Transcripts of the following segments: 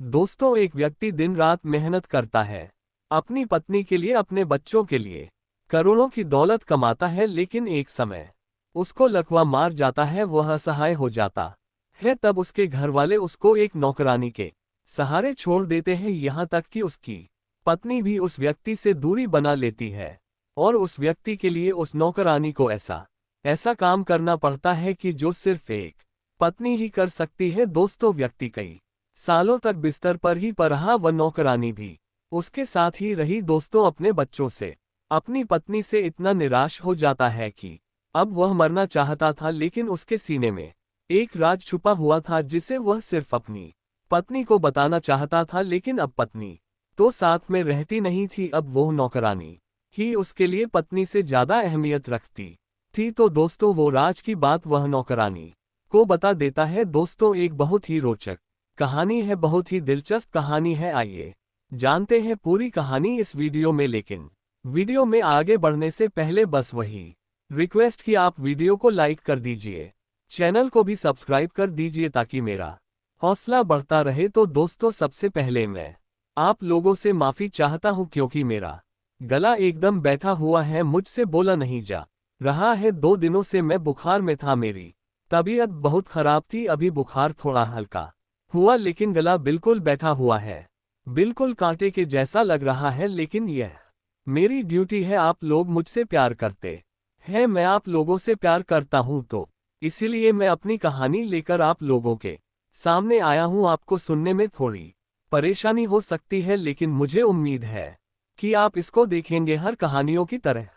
दोस्तों, एक व्यक्ति दिन रात मेहनत करता है, अपनी पत्नी के लिए, अपने बच्चों के लिए, करोड़ों की दौलत कमाता है, लेकिन एक समय उसको लकवा मार जाता है, वह असहाय हो जाता है। तब उसके घर वाले उसको एक नौकरानी के सहारे छोड़ देते हैं, यहाँ तक कि उसकी पत्नी भी उस व्यक्ति से दूरी बना लेती है और उस व्यक्ति के लिए उस नौकरानी को ऐसा ऐसा काम करना पड़ता है कि जो सिर्फ एक पत्नी ही कर सकती है। दोस्तों, व्यक्ति कई सालों तक बिस्तर पर ही रहा, वह नौकरानी भी उसके साथ ही रही। दोस्तों, अपने बच्चों से, अपनी पत्नी से इतना निराश हो जाता है कि अब वह मरना चाहता था, लेकिन उसके सीने में एक राज छुपा हुआ था जिसे वह सिर्फ अपनी पत्नी को बताना चाहता था। लेकिन अब पत्नी तो साथ में रहती नहीं थी, अब वो नौकरानी ही उसके लिए पत्नी से ज्यादा अहमियत रखती थी। तो दोस्तों, वो राज की बात वह नौकरानी को बता देता है। दोस्तों, एक बहुत ही रोचक कहानी है, बहुत ही दिलचस्प कहानी है। आइए जानते हैं पूरी कहानी इस वीडियो में। लेकिन वीडियो में आगे बढ़ने से पहले बस वही रिक्वेस्ट कि आप वीडियो को लाइक कर दीजिए, चैनल को भी सब्सक्राइब कर दीजिए ताकि मेरा हौसला बढ़ता रहे। तो दोस्तों, सबसे पहले मैं आप लोगों से माफी चाहता हूं क्योंकि मेरा गला एकदम बैठा हुआ है, मुझसे बोला नहीं जा रहा है। 2 दिनों से मैं बुखार में था, मेरी तबीयत बहुत खराब थी। अभी बुखार थोड़ा हल्का हुआ, लेकिन गला बिल्कुल बैठा हुआ है, बिल्कुल कांटे के जैसा लग रहा है। लेकिन यह मेरी ड्यूटी है, आप लोग मुझसे प्यार करते हैं, मैं आप लोगों से प्यार करता हूं, तो इसीलिए मैं अपनी कहानी लेकर आप लोगों के सामने आया हूं। आपको सुनने में थोड़ी परेशानी हो सकती है, लेकिन मुझे उम्मीद है कि आप इसको देखेंगे हर कहानियों की तरह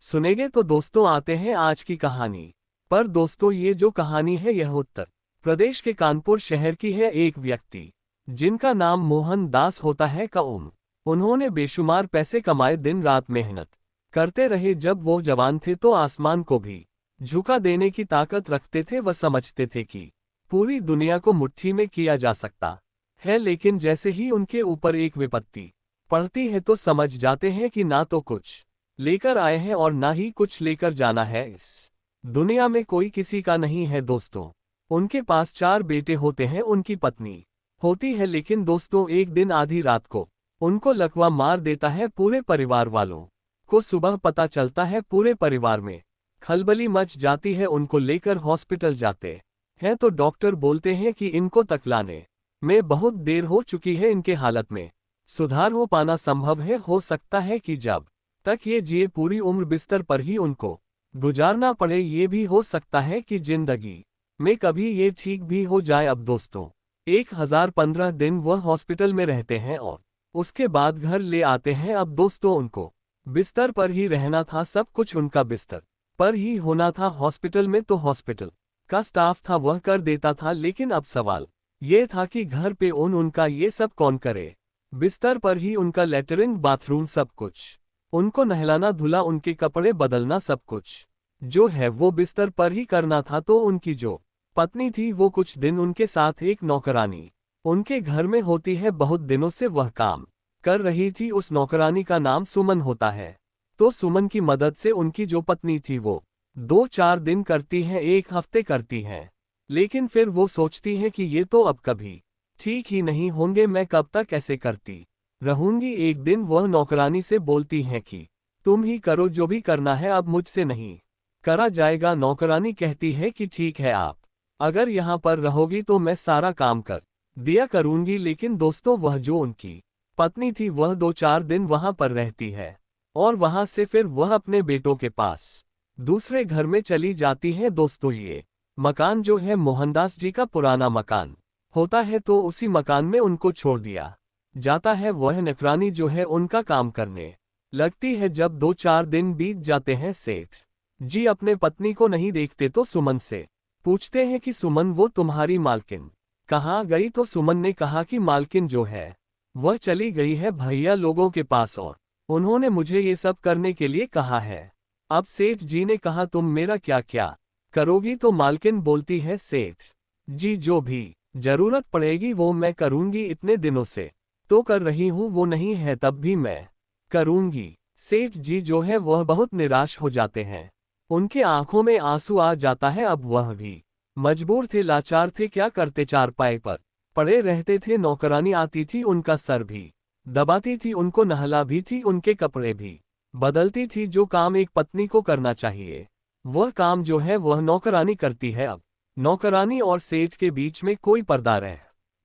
सुनेंगे। तो दोस्तों, आते हैं आज की कहानी पर। दोस्तों, ये जो कहानी है यह उत्तर प्रदेश के कानपुर शहर की है। एक व्यक्ति जिनका नाम मोहन दास होता है का उन्होंने बेशुमार पैसे कमाए, दिन रात मेहनत करते रहे। जब वो जवान थे तो आसमान को भी झुका देने की ताकत रखते थे। वह समझते थे कि पूरी दुनिया को मुट्ठी में किया जा सकता है, लेकिन जैसे ही उनके ऊपर एक विपत्ति पड़ती है तो समझ जाते हैं कि ना तो कुछ लेकर आए हैं और ना ही कुछ लेकर जाना है। इस दुनिया में कोई किसी का नहीं है। दोस्तों, उनके पास 4 बेटे होते हैं, उनकी पत्नी होती है, लेकिन दोस्तों, एक दिन आधी रात को उनको लकवा मार देता है। पूरे परिवार वालों को सुबह पता चलता है, पूरे परिवार में खलबली मच जाती है। उनको लेकर हॉस्पिटल जाते हैं तो डॉक्टर बोलते हैं कि इनको तक लाने में बहुत देर हो चुकी है, इनके हालत में सुधार हो पाना संभव है। हो सकता है कि जब तक ये जिए पूरी उम्र बिस्तर पर ही उनको गुजारना पड़े। ये भी हो सकता है कि जिंदगी में कभी ये ठीक भी हो जाए। अब दोस्तों, 1015 दिन वह हॉस्पिटल में रहते हैं और उसके बाद घर ले आते हैं। अब दोस्तों, उनको बिस्तर पर ही रहना था, सब कुछ उनका बिस्तर पर ही होना था। हॉस्पिटल में तो हॉस्पिटल का स्टाफ था, वह कर देता था, लेकिन अब सवाल ये था कि घर पे उनका ये सब कौन करे। बिस्तर पर ही उनका लैट्रिन, बाथरूम, सब कुछ उनको नहलाना धुला, उनके कपड़े बदलना, सब कुछ जो है वो बिस्तर पर ही करना था। तो उनकी जो पत्नी थी वो कुछ दिन उनके साथ एक नौकरानी उनके घर में होती है, बहुत दिनों से वह काम कर रही थी। उस नौकरानी का नाम सुमन होता है। तो सुमन की मदद से उनकी जो पत्नी थी वो 2-4 दिन करती है, 1 हफ्ते करती है, लेकिन फिर वो सोचती है कि ये तो अब कभी ठीक ही नहीं होंगे, मैं कब तक ऐसे करती रहूंगी। एक दिन वह नौकरानी से बोलती हैं कि तुम ही करो जो भी करना है, अब मुझसे नहीं करा जाएगा। नौकरानी कहती है कि ठीक है, आप अगर यहाँ पर रहोगी तो मैं सारा काम कर दिया करूंगी। लेकिन दोस्तों, वह जो उनकी पत्नी थी वह 2-4 दिन वहां पर रहती है और वहां से फिर वह अपने बेटों के पास दूसरे घर में चली जाती है। दोस्तों, ये मकान जो है मोहनदास जी का पुराना मकान होता है, तो उसी मकान में उनको छोड़ दिया जाता है। वह नौकरानी जो है उनका काम करने लगती है। जब 2-4 दिन बीत जाते हैं, सेठ जी अपने पत्नी को नहीं देखते तो सुमन से पूछते हैं कि सुमन, वो तुम्हारी मालकिन कहाँ गई। तो सुमन ने कहा कि मालकिन जो है वह चली गई है भैया लोगों के पास और उन्होंने मुझे ये सब करने के लिए कहा है। अब सेठ जी ने कहा तुम मेरा क्या क्या करोगी। तो मालकिन बोलती है, सेठ जी जो भी जरूरत पड़ेगी वो मैं करूंगी, इतने दिनों से तो कर रही हूं, वो नहीं है तब भी मैं करूंगी। सेठ जी जो है वह बहुत निराश हो जाते हैं, उनके आंखों में आंसू आ जाता है। अब वह भी मजबूर थे, लाचार थे, क्या करते, चारपाई पर पड़े रहते थे। नौकरानी आती थी, उनका सर भी दबाती थी, उनको नहला भी थी, उनके कपड़े भी बदलती थी। जो काम एक पत्नी को करना चाहिए वह काम जो है वह नौकरानी करती है। अब नौकरानी और सेठ के बीच में कोई पर्दा रह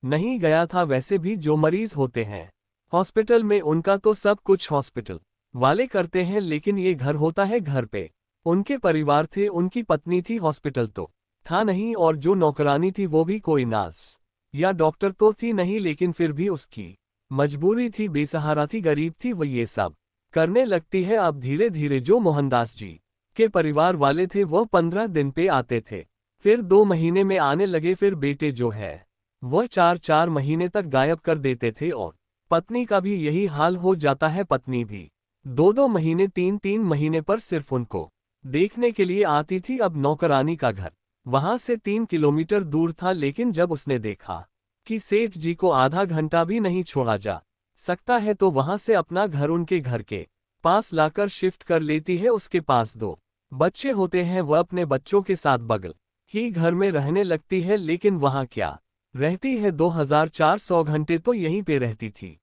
नहीं गया था। वैसे भी जो मरीज होते हैं हॉस्पिटल में, उनका तो सब कुछ हॉस्पिटल वाले करते हैं, लेकिन ये घर होता है, घर पे उनके परिवार थे। उनकी पत्नी थी, हॉस्पिटल तो था नहीं, और जो नौकरानी थी वो भी कोई नर्स या डॉक्टर तो थी नहीं, लेकिन फिर भी उसकी मजबूरी थी, बेसहारा थी, गरीब थी, वो ये सब करने लगती है। अब धीरे धीरे जो मोहनदास जी के परिवार वाले थे वह 15 दिन पे आते थे, फिर 2 महीने में आने लगे, फिर बेटे जो है वह 4-4 महीने तक गायब कर देते थे, और पत्नी का भी यही हाल हो जाता है। पत्नी भी 2-2 महीने, 3-3 महीने पर सिर्फ उनको देखने के लिए आती थी। अब नौकरानी का घर वहां से 3 किलोमीटर दूर था, लेकिन जब उसने देखा कि सेठ जी को आधा घंटा भी नहीं छोड़ा जा सकता है, तो वहां से अपना घर उनके घर के पास लाकर शिफ्ट कर लेती है। उसके पास 2 बच्चे होते हैं, वह अपने बच्चों के साथ बगल ही घर में रहने लगती है। लेकिन वहां क्या रहती है, 2400 घंटे तो यहीं पे रहती थी।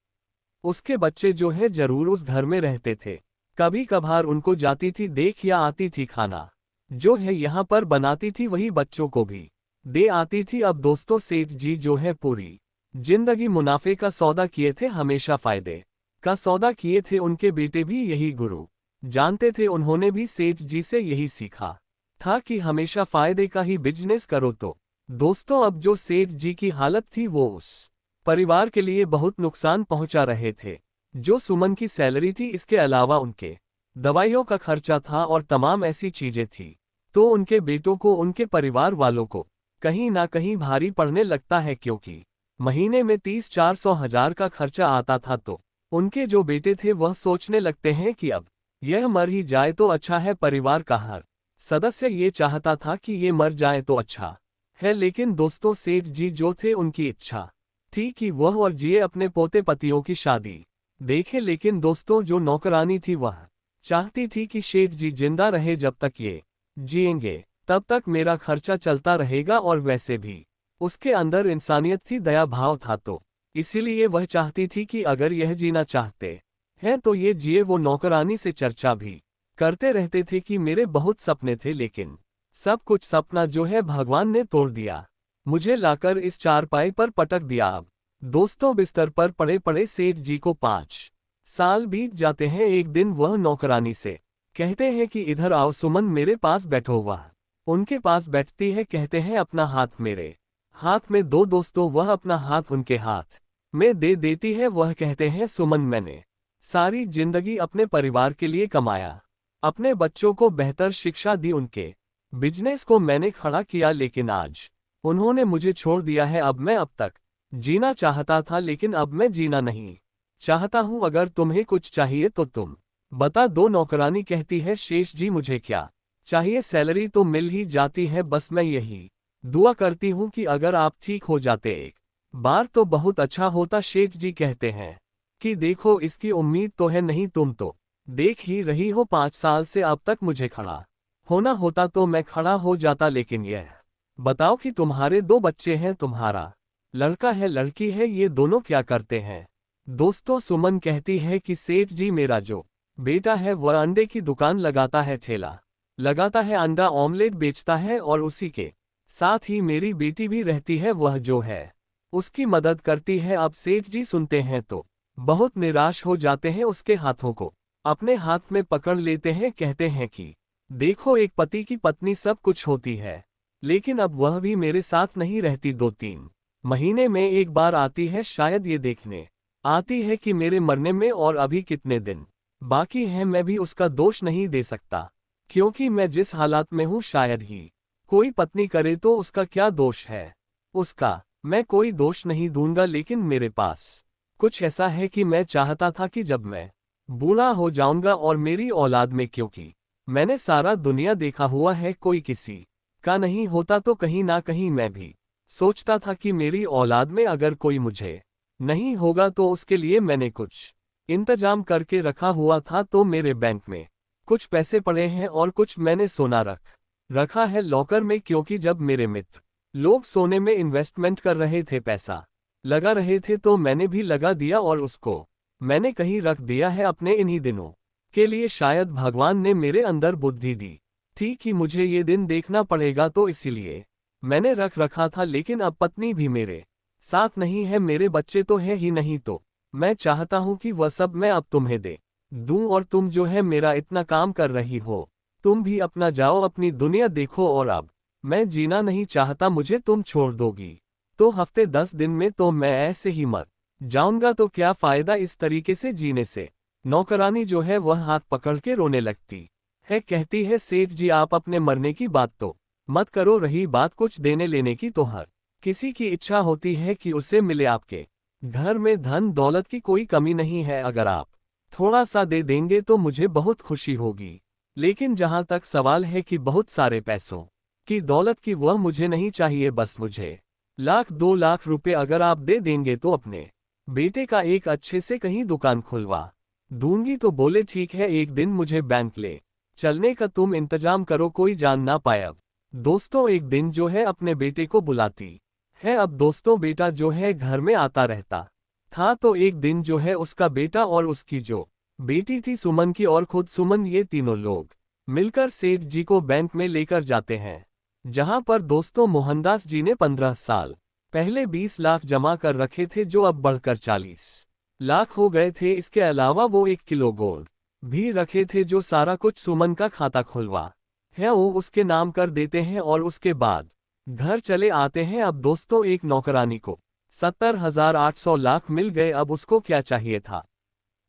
उसके बच्चे जो है जरूर उस घर में रहते थे, कभी कभार उनको जाती थी देख, या आती थी खाना जो है यहाँ पर बनाती थी, वही बच्चों को भी दे आती थी। अब दोस्तों, सेठ जी जो है पूरी जिंदगी मुनाफे का सौदा किए थे, हमेशा फायदे का सौदा किए थे। उनके बेटे भी यही गुरु जानते थे, उन्होंने भी सेठ जी से यही सीखा था कि हमेशा फायदे का ही बिजनेस करो। तो दोस्तों, अब जो सेठ जी की हालत थी वो उस परिवार के लिए बहुत नुकसान पहुंचा रहे थे। जो सुमन की सैलरी थी, इसके अलावा उनके दवाइयों का खर्चा था और तमाम ऐसी चीजें थी, तो उनके बेटों को, उनके परिवार वालों को कहीं ना कहीं भारी पड़ने लगता है, क्योंकि महीने में 30-400 हजार का खर्चा आता था। तो उनके जो बेटे थे वह सोचने लगते हैं कि अब यह मर ही जाए तो अच्छा है। परिवार का हर सदस्य ये चाहता था कि ये मर जाए तो अच्छा है, लेकिन दोस्तों, सेठ जी जो थे उनकी इच्छा थी कि वह और जिए, अपने पोते पतियों की शादी देखे। लेकिन दोस्तों, जो नौकरानी थी वह चाहती थी कि सेठ जी जिंदा रहे, जब तक ये जिएंगे तब तक मेरा खर्चा चलता रहेगा। और वैसे भी उसके अंदर इंसानियत थी, दया भाव था, तो इसीलिए वह चाहती थी कि अगर यह जीना चाहते हैं तो ये जिए। वो नौकरानी से चर्चा भी करते रहते थे कि मेरे बहुत सपने थे, लेकिन सब कुछ सपना जो है भगवान ने तोड़ दिया, मुझे लाकर इस चारपाई पर पटक दिया। अब दोस्तों, बिस्तर पर पड़े पड़े सेठ जी को 5 साल बीत जाते हैं। एक दिन वह नौकरानी से कहते हैं कि इधर आओ सुमन, मेरे पास बैठो। वह उनके पास बैठती है, कहते हैं अपना हाथ मेरे हाथ में दो। दोस्तों, वह अपना हाथ उनके हाथ में दे देती है। वह कहते हैं, सुमन, मैंने सारी जिंदगी अपने परिवार के लिए कमाया, अपने बच्चों को बेहतर शिक्षा दी, उनके बिजनेस को मैंने खड़ा किया, लेकिन आज उन्होंने मुझे छोड़ दिया है। अब तक जीना चाहता था, लेकिन अब मैं जीना नहीं चाहता हूं। अगर तुम्हें कुछ चाहिए तो तुम बता दो। नौकरानी कहती है, शेष जी मुझे क्या चाहिए, सैलरी तो मिल ही जाती है, बस मैं यही दुआ करती हूं कि अगर आप ठीक हो जाते एक बार तो बहुत अच्छा होता। शेठ जी कहते हैं कि देखो, इसकी उम्मीद तो है नहीं, तुम तो देख ही रही हो 5 साल से अब तक मुझे खड़ा होना होता तो मैं खड़ा हो जाता, लेकिन यह बताओ कि तुम्हारे 2 बच्चे हैं, तुम्हारा लड़का है लड़की है, ये दोनों क्या करते हैं। दोस्तों, सुमन कहती है कि सेठ जी, मेरा जो बेटा है वह अंडे की दुकान लगाता है, ठेला लगाता है, अंडा ऑमलेट बेचता है, और उसी के साथ ही मेरी बेटी भी रहती है, वह जो है उसकी मदद करती है। अब सेठ जी सुनते हैं तो बहुत निराश हो जाते हैं, उसके हाथों को अपने हाथ में पकड़ लेते हैं, कहते हैं कि देखो, एक पति की पत्नी सब कुछ होती है, लेकिन अब वह भी मेरे साथ नहीं रहती। 2-3 महीने में एक बार आती है, शायद ये देखने आती है कि मेरे मरने में और अभी कितने दिन बाकी हैं। मैं भी उसका दोष नहीं दे सकता, क्योंकि मैं जिस हालात में हूं, शायद ही कोई पत्नी करे तो उसका क्या दोष है उसका, मैं कोई दोष नहीं दूंगा। लेकिन मेरे पास कुछ ऐसा है कि मैं चाहता था कि जब मैं बूढ़ा हो जाऊंगा और मेरी औलाद में, क्योंकि मैंने सारा दुनिया देखा हुआ है, कोई किसी का नहीं होता, तो कहीं ना कहीं मैं भी सोचता था कि मेरी औलाद में अगर कोई मुझे नहीं होगा तो उसके लिए मैंने कुछ इंतजाम करके रखा हुआ था। तो मेरे बैंक में कुछ पैसे पड़े हैं और कुछ मैंने सोना रखा है लॉकर में, क्योंकि जब मेरे मित्र लोग सोने में इन्वेस्टमेंट कर रहे थे, पैसा लगा रहे थे तो मैंने भी लगा दिया और उसको मैंने कहीं रख दिया है अपने इन्हीं दिनों के लिए। शायद भगवान ने मेरे अंदर बुद्धि दी थी कि मुझे ये दिन देखना पड़ेगा, तो इसीलिए मैंने रख रखा था। लेकिन अब पत्नी भी मेरे साथ नहीं है, मेरे बच्चे तो है ही नहीं, तो मैं चाहता हूं कि वह सब मैं अब तुम्हें दे दूं। और तुम जो है मेरा इतना काम कर रही हो, तुम भी अपना जाओ, अपनी दुनिया देखो। और अब मैं जीना नहीं चाहता, मुझे तुम छोड़ दोगी तो हफ्ते 10 दिन में तो मैं ऐसे ही मर जाऊंगा, तो क्या फायदा इस तरीके से जीने से। नौकरानी जो है वह हाथ पकड़ के रोने लगती है, कहती है सेठ जी आप अपने मरने की बात तो मत करो, रही बात कुछ देने लेने की तो हर किसी की इच्छा होती है कि उसे मिले। आपके घर में धन दौलत की कोई कमी नहीं है, अगर आप थोड़ा सा दे देंगे तो मुझे बहुत खुशी होगी। लेकिन जहां तक सवाल है कि बहुत सारे पैसों की दौलत की, वह मुझे नहीं चाहिए। बस मुझे 1-2 लाख रुपए अगर आप दे देंगे तो अपने बेटे का एक अच्छे से कहीं दुकान खुलवा दूंगी। तो बोले ठीक है, एक दिन मुझे बैंक ले चलने का तुम इंतजाम करो, कोई जान ना पाए। अब दोस्तों एक दिन जो है अपने बेटे को बुलाती है। अब दोस्तों बेटा जो है घर में आता रहता था, तो एक दिन जो है उसका बेटा और उसकी जो बेटी थी सुमन की, और खुद सुमन, ये तीनों लोग मिलकर सेठ जी को बैंक में लेकर जाते हैं, जहां पर दोस्तों मोहनदास जी ने 15 साल पहले 20 लाख जमा कर रखे थे, जो अब बढ़कर 40 लाख हो गए थे। इसके अलावा वो 1 किलो गोल्ड भी रखे थे, जो सारा कुछ सुमन का खाता खुलवा है वो उसके नाम कर देते हैं और उसके बाद घर चले आते हैं। अब दोस्तों एक नौकरानी को 70,800 लाख मिल गए। अब उसको क्या चाहिए था,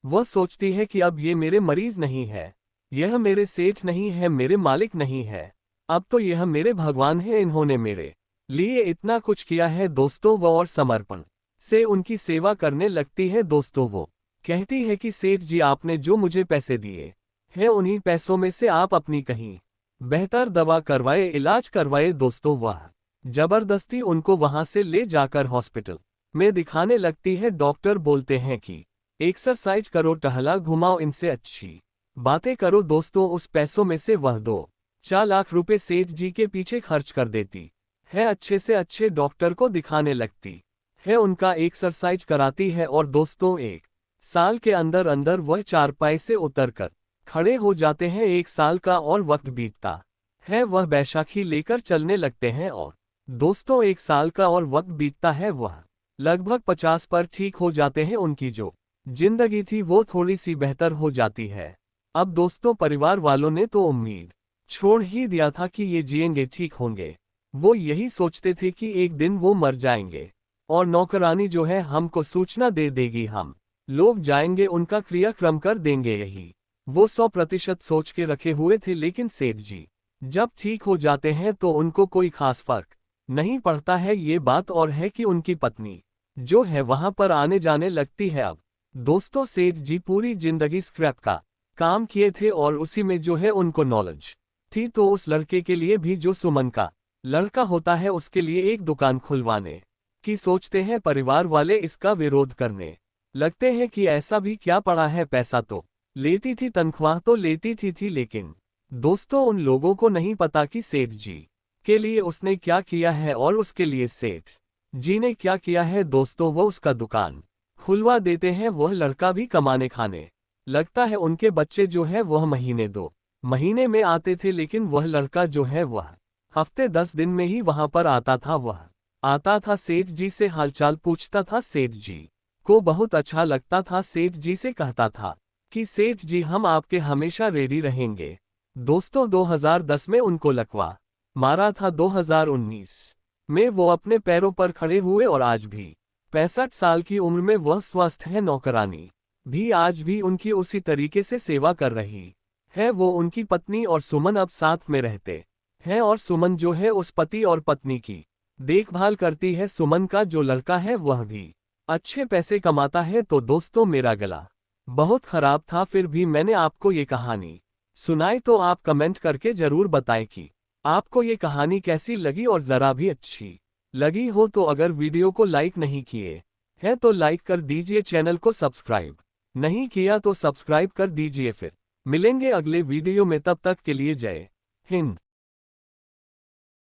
वह सोचती है कि अब ये मेरे मरीज नहीं है, यह मेरे सेठ नहीं है, मेरे मालिक नहीं है, अब तो यह मेरे भगवान है, इन्होंने मेरे लिए इतना कुछ किया है। दोस्तों वो और समर्पण से उनकी सेवा करने लगती है। दोस्तों वो कहती है कि सेठ जी आपने जो मुझे पैसे दिए हैं, उन्हीं पैसों में से आप अपनी कहीं बेहतर दवा करवाए, इलाज करवाए। दोस्तों वह जबरदस्ती उनको वहां से ले जाकर हॉस्पिटल में दिखाने लगती है। डॉक्टर बोलते हैं कि एक्सरसाइज करो, टहला घुमाओ, इनसे अच्छी बातें करो। दोस्तों उस पैसों में से वह 2-4 लाख रुपए सेठ जी के पीछे खर्च कर देती है, अच्छे से अच्छे डॉक्टर को दिखाने लगती है, उनका एक्सरसाइज कराती है। और दोस्तों 1 साल के अंदर अंदर वह चारपाई से उतरकर खड़े हो जाते हैं। 1 साल का और वक्त बीतता है, वह बैसाखी लेकर चलने लगते हैं। और दोस्तों 1 साल का और वक्त बीतता है, वह लगभग 50 पर ठीक हो जाते हैं। उनकी जो जिंदगी थी वो थोड़ी सी बेहतर हो जाती है। अब दोस्तों परिवार वालों ने तो उम्मीद छोड़ ही दिया था कि ये जिएंगे, ठीक होंगे। वो यही सोचते थे कि एक दिन वो मर जाएंगे और नौकरानी जो है हमको सूचना दे देगी, हम लोग जाएंगे, उनका क्रियाक्रम कर देंगे, यही वो 100% सोच के रखे हुए थे। लेकिन सेठ जी जब ठीक हो जाते हैं तो उनको कोई खास फर्क नहीं पड़ता है। ये बात और है कि उनकी पत्नी जो है वहां पर आने जाने लगती है। अब दोस्तों सेठ जी पूरी जिंदगी स्क्रैप का काम किए थे और उसी में जो है उनको नॉलेज थी, तो उस लड़के के लिए भी जो सुमन का लड़का होता है उसके लिए एक दुकान खुलवाने की सोचते हैं। परिवार वाले इसका विरोध करने लगते हैं कि ऐसा भी क्या पड़ा है, पैसा तो लेती थी, तनख्वाह तो लेती थी। लेकिन दोस्तों उन लोगों को नहीं पता कि सेठ जी के लिए उसने क्या किया है और उसके लिए सेठ जी ने क्या किया है। दोस्तों वो उसका दुकान खुलवा देते हैं, वह लड़का भी कमाने खाने लगता है। उनके बच्चे जो है वह महीने 2 महीने में आते थे, लेकिन वह लड़का जो है वह हफ्ते 10 दिन में ही वहां पर आता था। वह आता था, सेठ जी से हालचाल पूछता था, सेठ जी को बहुत अच्छा लगता था। सेठ जी से कहता था कि सेठ जी हम आपके हमेशा रेडी रहेंगे। दोस्तों 2010 में उनको लकवा मारा था, 2019 में वो अपने पैरों पर खड़े हुए और आज भी 65 साल की उम्र में वह स्वस्थ है। नौकरानी भी आज भी उनकी उसी तरीके से सेवा कर रही है। वो उनकी पत्नी और सुमन अब साथ में रहते हैं और सुमन जो है उस पति और पत्नी की देखभाल करती है। सुमन का जो लड़का है वह भी अच्छे पैसे कमाता है। तो दोस्तों मेरा गला बहुत खराब था, फिर भी मैंने आपको ये कहानी सुनाई, तो आप कमेंट करके जरूर बताएं कि आपको ये कहानी कैसी लगी, और जरा भी अच्छी लगी हो तो अगर वीडियो को लाइक नहीं किए हैं तो लाइक कर दीजिए, चैनल को सब्सक्राइब नहीं किया तो सब्सक्राइब कर दीजिए। फिर मिलेंगे अगले वीडियो में, तब तक के लिए जय हिंद।